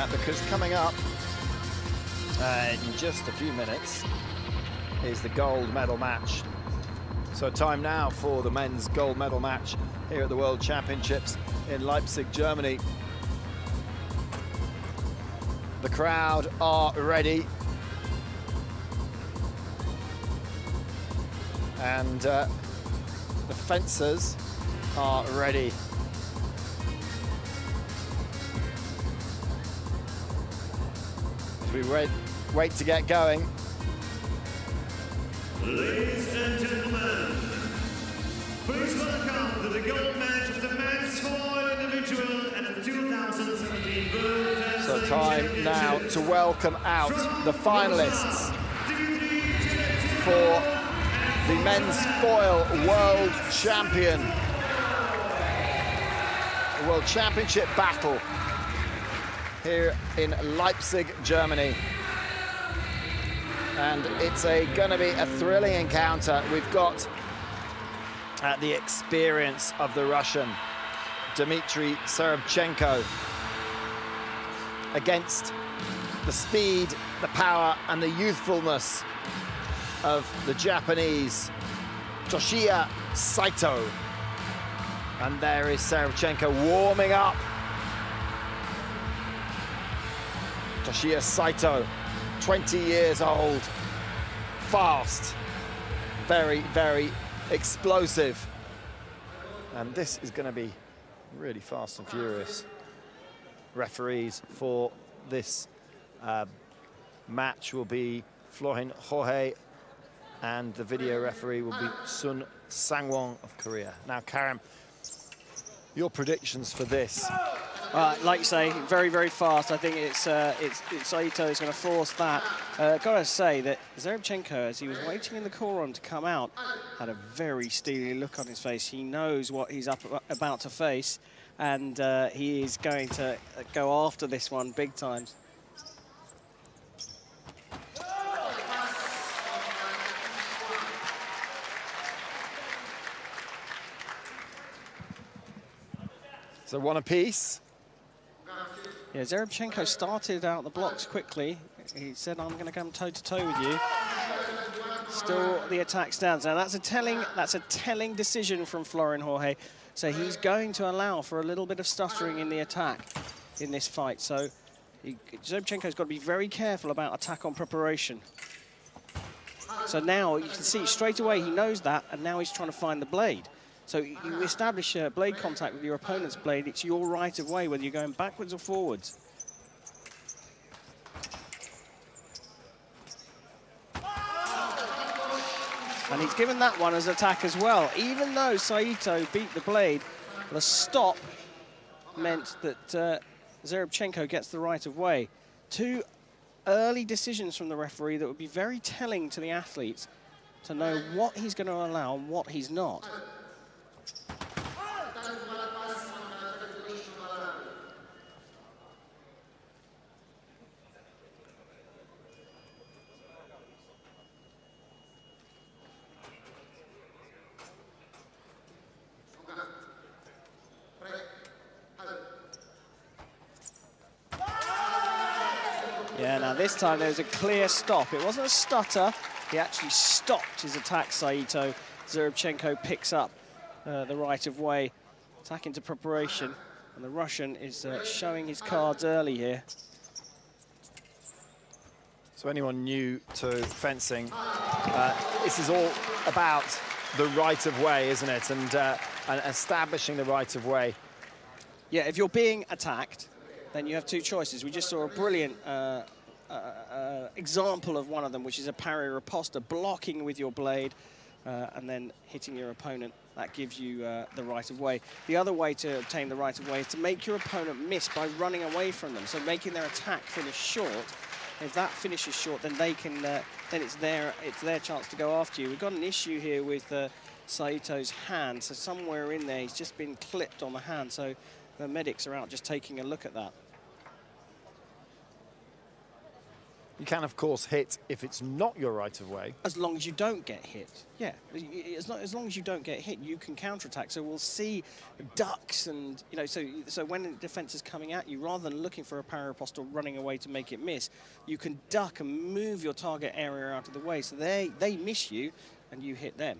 that, because coming up in just a few minutes is the gold medal match. So time now for the men's gold medal match here at the World Championships in Leipzig, Germany. The crowd are ready. And the fencers are ready. As we wait to get going. Ladies and gentlemen, please welcome to the gold match of the men's foil individual at the 2017 World Fencing So time now to welcome out the finalists for the men's foil world champion. The World Championship battle here in Leipzig, Germany. And it's going to be a thrilling encounter. We've got the experience of the Russian, Dmitry Zherebchenko, against the speed, the power, and the youthfulness of the Japanese, Saito. And there is Zherebchenko warming up. Saito, 20 years old, fast, very, very explosive. And this is going to be really fast and furious. Referees for this match will be Florin Jorge, and the video referee will be Sun Sangwon of Korea. Now, Karim, your predictions for this? Like you say, very, very fast. I think it's Saito is going to force that. Gotta say that Zherebchenko, as he was waiting in the call room to come out, had a very steely look on his face. He knows what he's about to face, and he is going to go after this one big time. So one apiece. Yeah, Zherebchenko started out the blocks quickly. He said, "I'm going to come toe-to-toe with you." Still, the attack stands. Now, that's a telling decision from Florin Jorge. So he's going to allow for a little bit of stuttering in the attack in this fight. So Zherebchenko's got to be very careful about attack on preparation. So now you can see straight away he knows that, and now he's trying to find the blade. So you establish blade contact with your opponent's blade. It's your right of way, whether you're going backwards or forwards. And he's given that one as attack as well. Even though Saito beat the blade, the stop meant that Zherebchenko gets the right of way. Two early decisions from the referee that would be very telling to the athletes to know what he's going to allow and what he's not. Yeah, now this time there was a clear stop. It wasn't a stutter. He actually stopped his attack, Saito. Zherebchenko picks up the right of way, attack into preparation. And the Russian is showing his cards early here. So anyone new to fencing, this is all about the right of way, isn't it? And establishing the right of way. Yeah, if you're being attacked, then you have two choices. We just saw a brilliant example of one of them, which is a parry riposta, blocking with your blade and then hitting your opponent. That gives you the right of way. The other way to obtain the right of way is to make your opponent miss by running away from them, so making their attack finish short. If that finishes short, then they can. Then it's their chance to go after you. We've got an issue here with Saito's hand. So somewhere in there, he's just been clipped on the hand. So the medics are out just taking a look at that. You can, of course, hit if it's not your right of way. As long as you don't get hit. Yeah, as long as you don't get hit, you can counterattack. So we'll see ducks and, you know, so when the defense is coming at you, rather than looking for a parry riposte or running away to make it miss, you can duck and move your target area out of the way. So they miss you and you hit them.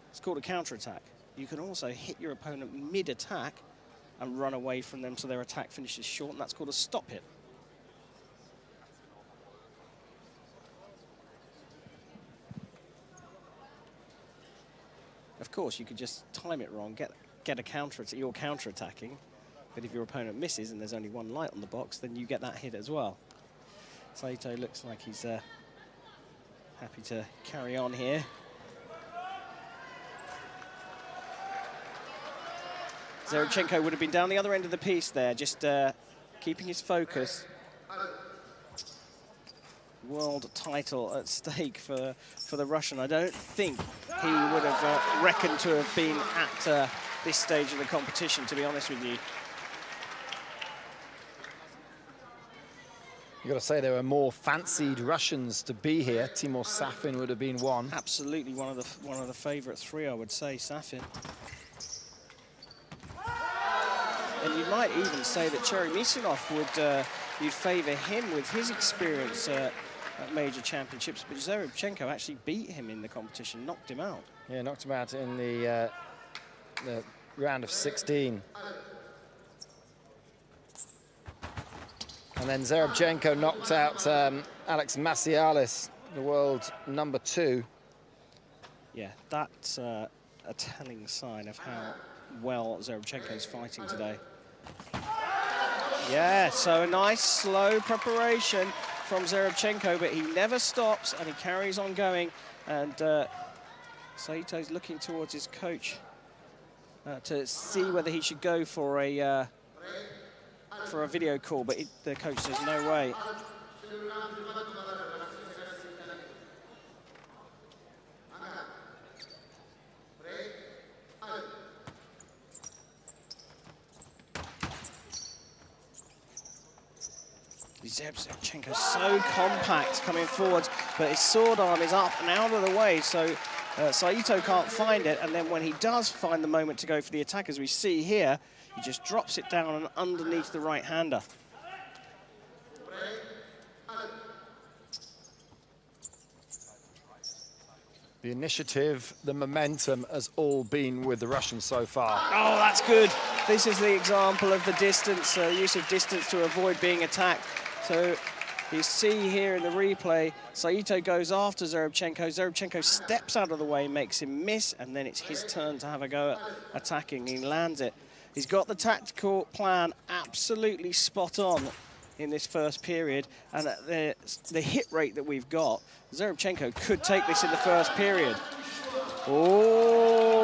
It's called a counterattack. You can also hit your opponent mid-attack and run away from them so their attack finishes short, and that's called a stop hit. Of course, you could just time it wrong, get a counter, you're counter-attacking, but if your opponent misses and there's only one light on the box, then you get that hit as well. Saito looks like he's happy to carry on here. Zherebchenko would have been down the other end of the piece there, just keeping his focus. World title at stake for the Russian. I don't think he would have reckoned to have been at this stage of the competition, to be honest with you. You've got to say there were more fancied Russians to be here. Timur Safin would have been one. Absolutely one of the favourite three, I would say, Safin. And you might even say that Cheremisinov would you'd favour him with his experience at major championships, but Zherebchenko actually beat him in the competition, knocked him out. Yeah, knocked him out in the round of 16. And then Zherebchenko knocked out Alex Macialis, the world #2. Yeah, that's a telling sign of how well Zherebchenko's fighting today. Yeah, so a nice slow preparation from Zherebchenko, but he never stops and he carries on going. And Saito's looking towards his coach to see whether he should go for a video call, but the coach says no way. Zherebchenko's so compact coming forwards, but his sword arm is up and out of the way, so Saito can't find it, and then when he does find the moment to go for the attack, as we see here, he just drops it down and underneath the right-hander. The initiative, the momentum has all been with the Russians so far. Oh, that's good. This is the example of the distance, use of distance to avoid being attacked. So you see here in the replay, Saito goes after Zherebchenko. Zherebchenko steps out of the way, makes him miss, and then it's his turn to have a go at attacking. He lands it. He's got the tactical plan absolutely spot on in this first period, and the hit rate that we've got, Zherebchenko could take this in the first period. Oh,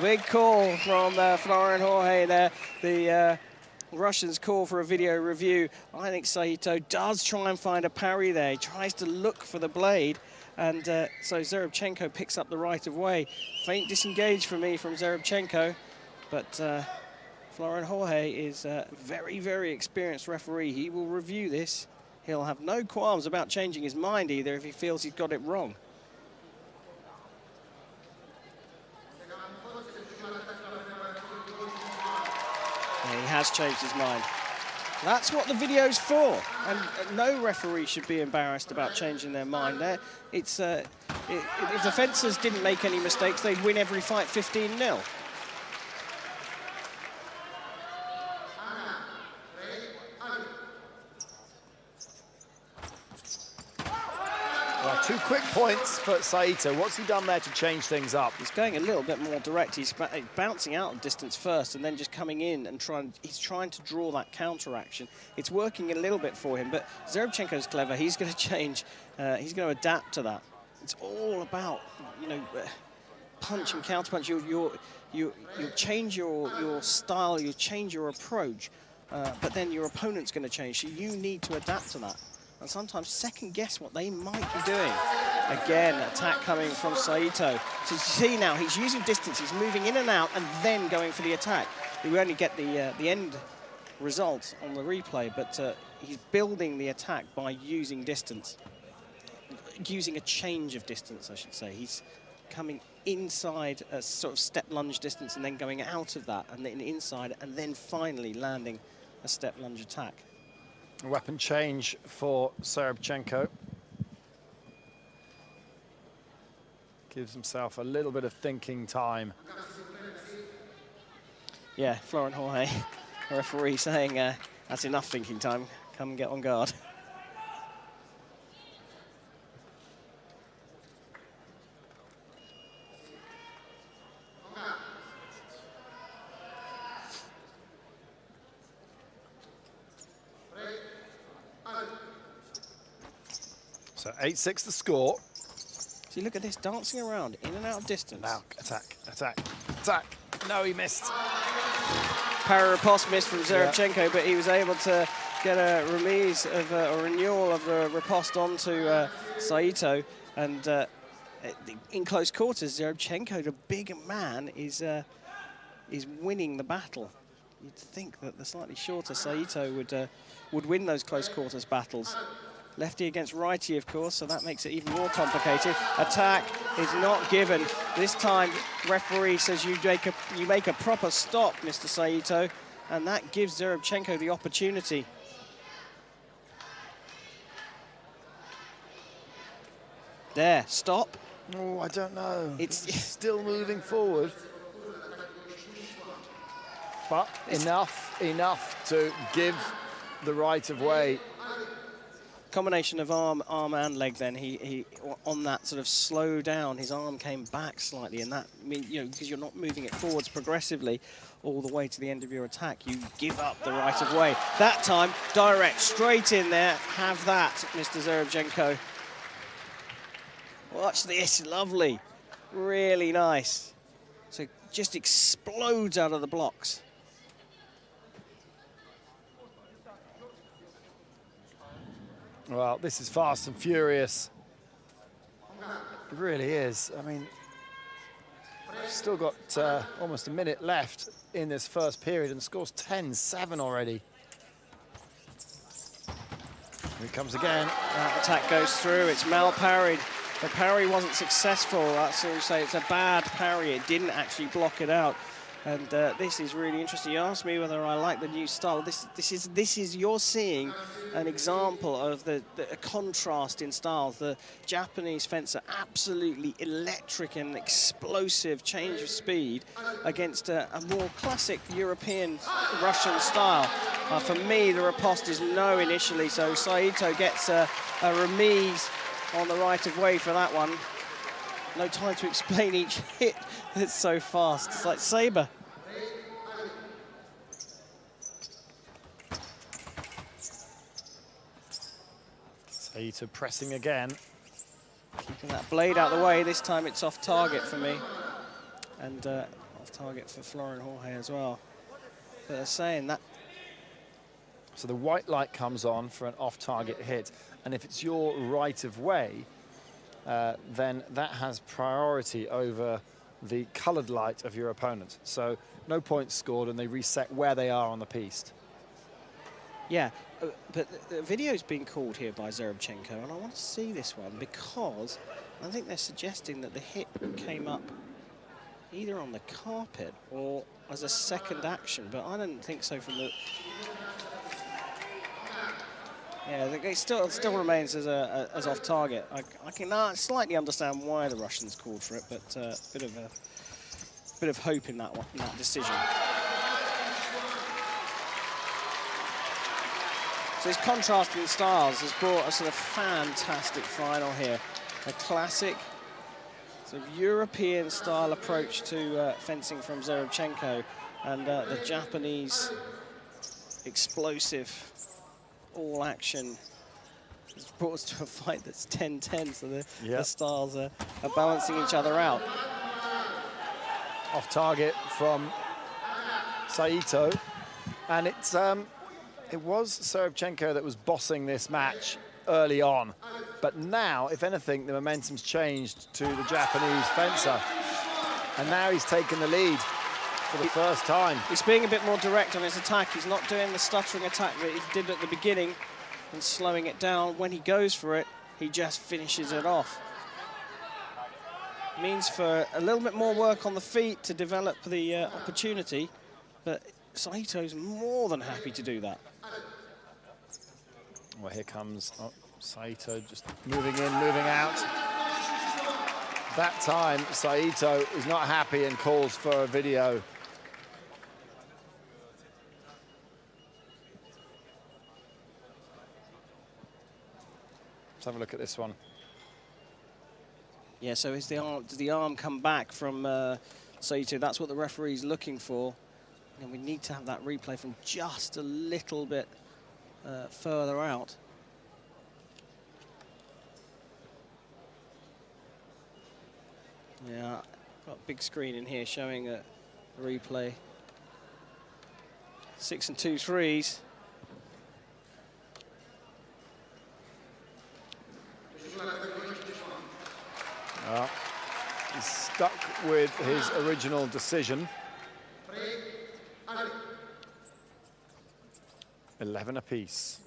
big call from Florian Jorge there. The Russians call for a video review. I think Saito does try and find a parry there. He tries to look for the blade, and so Zherebchenko picks up the right of way. Faint disengage for me from Zherebchenko, but Florian Jorge is a very, very experienced referee. He will review this. He'll have no qualms about changing his mind either if he feels he's got it wrong. And he has changed his mind. That's what the video's for, and no referee should be embarrassed about changing their mind. If the fencers didn't make any mistakes, they'd win every fight 15-0. Well, 2 quick points for Saito. What's he done there to change things up? He's going a little bit more direct. He's bouncing out of distance first and then just coming in and he's trying to draw that counter action. It's working a little bit for him, but Zherebchenko's clever. He's going to change. He's going to adapt to that. It's all about, you know, punch and counter punch. You change your style, you change your approach, but then your opponent's going to change. So you need to adapt to that. And sometimes second guess what they might be doing. Again, attack coming from Saito. So you see now, he's using distance, he's moving in and out and then going for the attack. We only get the end result on the replay, but he's building the attack by using distance, using a change of distance, I should say. He's coming inside a sort of step lunge distance and then going out of that and then inside and then finally landing a step lunge attack. A weapon change for Zherebchenko. Gives himself a little bit of thinking time. Yeah, Florent Jorge, the referee, saying that's enough thinking time. Come and get on guard. So 8-6 the score. See, look at this, dancing around, in and out of distance. Now, attack, attack, attack. No, he missed. Para-riposte missed from Zherebchenko, but he was able to get a remise of a renewal of the riposte onto Saito. And in close quarters, Zherebchenko, the bigger man, is winning the battle. You'd think that the slightly shorter Saito would win those close quarters battles. Lefty against righty, of course, so that makes it even more complicated. Attack is not given. This time, referee says you make a proper stop, Mr. Saito, and that gives Zherebchenko the opportunity. There, stop. Oh, I don't know. It's still moving forward. But enough to give the right of way. Combination of arm and leg. Then he on that sort of slow down, his arm came back slightly, and that, I mean, you know, because you're not moving it forwards progressively all the way to the end of your attack, you give up the right of way. That time, direct, straight in there. Have that, Mr. Zherebchenko. Watch this, lovely, really nice. So just explodes out of the blocks. Well, this is fast and furious. It really is. I mean, we've still got almost a minute left in this first period, and the score's 10-7 already. Here it comes again. That attack goes through. It's mal-parried. The parry wasn't successful. That's all you say. It's a bad parry. It didn't actually block it out. And this is really interesting. You asked me whether I like the new style. This is you're seeing an example of a contrast in styles. The Japanese fencer, absolutely electric and explosive change of speed against a more classic European Russian style. For me, the riposte is no initially, so Saito gets a remise on the right of way for that one. No time to explain each hit. It's so fast. It's like Saber. Saito pressing again. Keeping that blade out of the way. This time it's off target for me. And off target for Florent Jorge as well. But they're saying that. So the white light comes on for an off-target hit. And if it's your right of way, then that has priority over the coloured light of your opponent. So no points scored, and they reset where they are on the piste. Yeah, but the video's been called here by Zherebchenko, and I want to see this one because I think they're suggesting that the hit came up either on the carpet or as a second action, but I don't think so from the... Yeah, it still remains as off target. I can slightly understand why the Russians called for it, but a bit of hope in that one, in that decision. So his contrasting styles has brought a sort of fantastic final here. A classic sort of European style approach to fencing from Zherebchenko, and the Japanese explosive all action has brought us to a fight that's 10-10, so the styles are balancing each other out. Off target from Saito, and it was Zherebchenko that was bossing this match early on, but now, if anything, the momentum's changed to the Japanese fencer, and now he's taken the lead for the first time. He's being a bit more direct on his attack. He's not doing the stuttering attack that he did at the beginning and slowing it down. When he goes for it, he just finishes it off. Means for a little bit more work on the feet to develop the opportunity, but Saito's more than happy to do that. Well, here comes Saito just moving in, moving out. That time, Saito is not happy and calls for a video. Let's have a look at this one. Yeah, so does the arm come back from Saito? That's what the referee's looking for. And we need to have that replay from just a little bit further out. Yeah, got a big screen in here showing a replay. 6 and 2 threes. Well, he's stuck with his original decision. 11 apiece.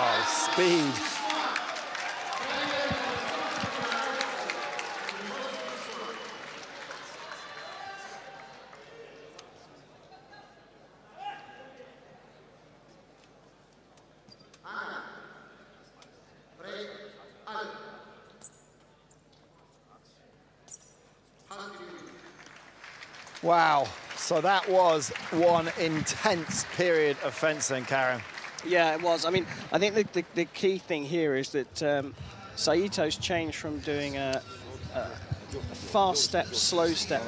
Oh, speed. Wow, so that was one intense period of fencing, Karen. Yeah, it was. I mean, I think the key thing here is that Saito's changed from doing a fast step, slow step,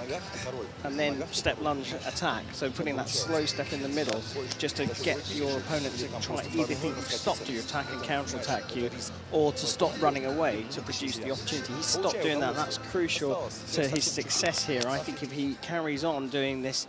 and then step lunge attack. So putting that slow step in the middle just to get your opponent to try either stop to your attack and counter attack you, or to stop running away to produce the opportunity. He stopped doing that. That's crucial to his success here. I think if he carries on doing this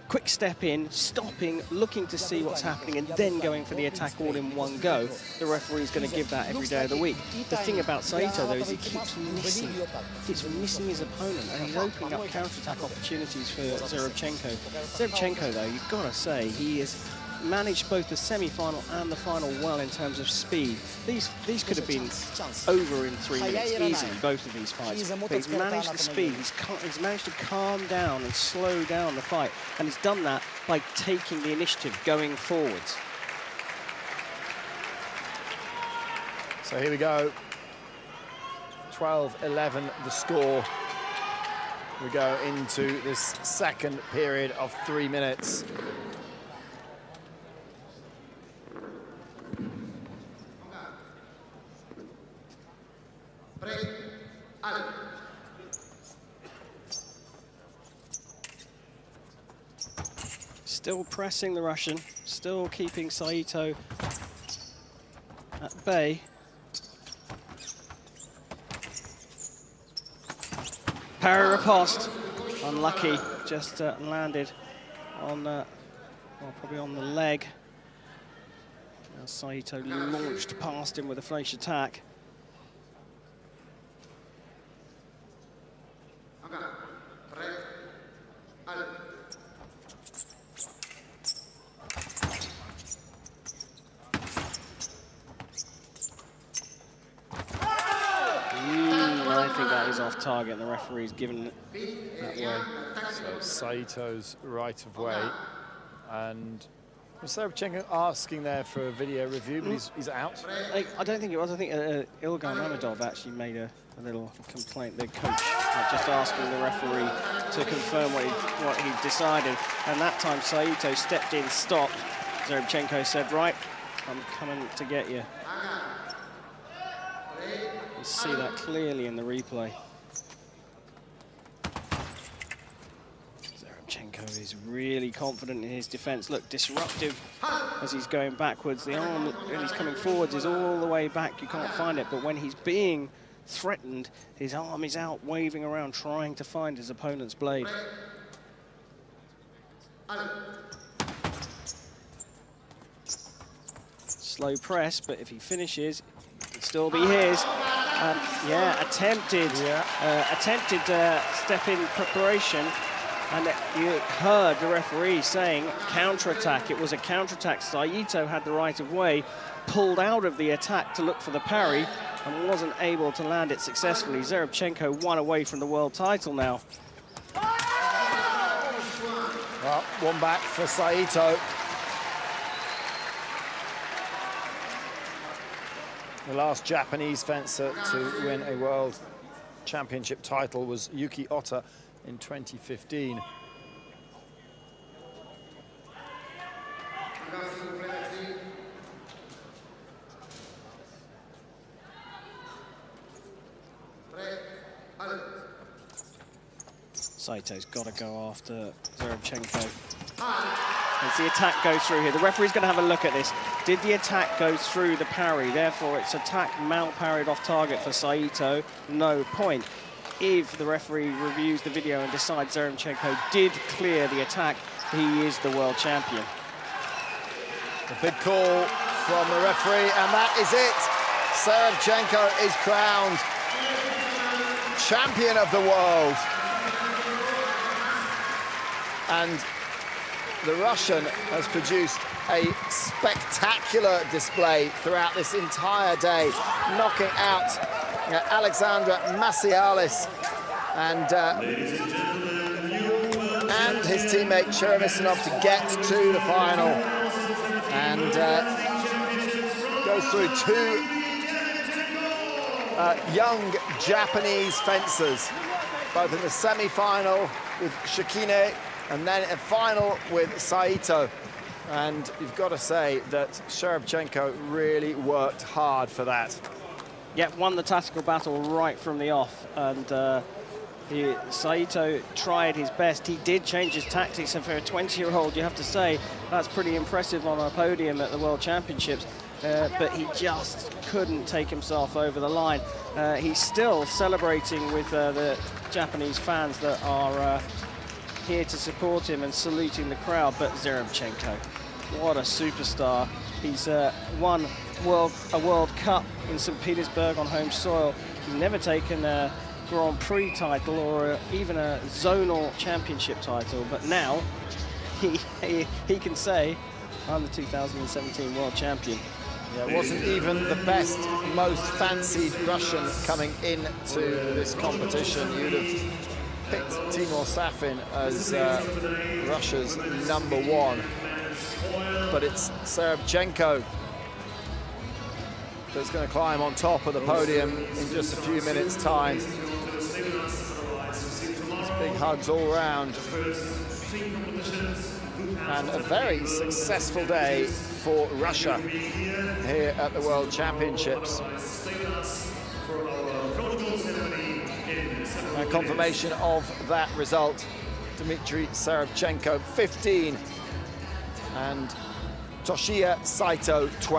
quick step in, stopping, looking to see what's happening, and then going for the attack all in one go, the referee's going to give that every day of the week. The thing about Saito, though, is he keeps missing his opponent, and he's opening up counter-attack opportunities for Zherebchenko. Zherebchenko, though, you've got to say, he has managed both the semi-final and the final well in terms of speed. These could have been over in 3 minutes easily, both of these fights. But he's managed the speed. He's managed to calm down and slow down the fight, and he's done that by taking the initiative, going forwards. So here we go. 12-11 the score. We go into this second period of 3 minutes. Still pressing the Russian, still keeping Saito at bay. Parry riposte, unlucky, just landed on, well, probably on the leg. Now Saito launched past him with a flash attack. I think that is off target, and the referee's given it that way. So Saito's right of way, and Zherebchenko asking there for a video review, but he's out. I don't think it was. I think Ilgar Mamedov actually made a little complaint. The coach just asking the referee to confirm what he decided, and that time Saito stepped in, stopped. Zherebchenko said, "Right, I'm coming to get you." You see that clearly in the replay. Zherebchenko is really confident in his defense. Look, disruptive as he's going backwards. The arm, when he's coming forwards, is all the way back. You can't find it. But when he's being threatened, his arm is out, waving around, trying to find his opponent's blade. Slow press, but if he finishes, it'll still be his. Yeah, attempted step-in preparation. And you heard the referee saying counter-attack. It was a counter-attack. Saito had the right of way, pulled out of the attack to look for the parry, and wasn't able to land it successfully. Zherebchenko 1 away from the world title now. Well, 1 back for Saito. The last Japanese fencer to win a world championship title was Yuki Ota in 2015. Saito's got to go after Zherebchenko. As the attack goes through here, the referee's going to have a look at this. Did the attack go through the parry? Therefore, it's attack mal-parried off target for Saito. No point. If the referee reviews the video and decides Zherebchenko did clear the attack, he is the world champion. A big call from the referee, and that is it. Zherebchenko is crowned champion of the world. And the Russian has produced a spectacular display throughout this entire day, knocking out Alexandra Massialis and his teammate Cheremisinov to get to the final, and goes through 2 young Japanese fencers, both in the semi-final with Shikine and then a final with Saito. And you've got to say that Zherebchenko really worked hard for that. Yeah, won the tactical battle right from the off, and Saito tried his best. He did change his tactics, and for a 20-year-old, you have to say, that's pretty impressive on a podium at the World Championships, but he just couldn't take himself over the line. He's still celebrating with the Japanese fans that are here to support him and saluting the crowd, but Zherebchenko, what a superstar. He's won a World Cup in St. Petersburg on home soil. He's never taken a Grand Prix title or even a zonal championship title, but now he can say, I'm the 2017 world champion. Yeah, it wasn't even the best, most fancied Russian coming into this competition. You'd have picked Timur Safin as Russia's #1. But it's Zherebchenko that's going to climb on top of the podium in just a few minutes' time. Big hugs all around. And a very successful day for Russia here at the World Championships. And confirmation of that result, Dmitry Zherebchenko 15 and Toshiya Saito 12.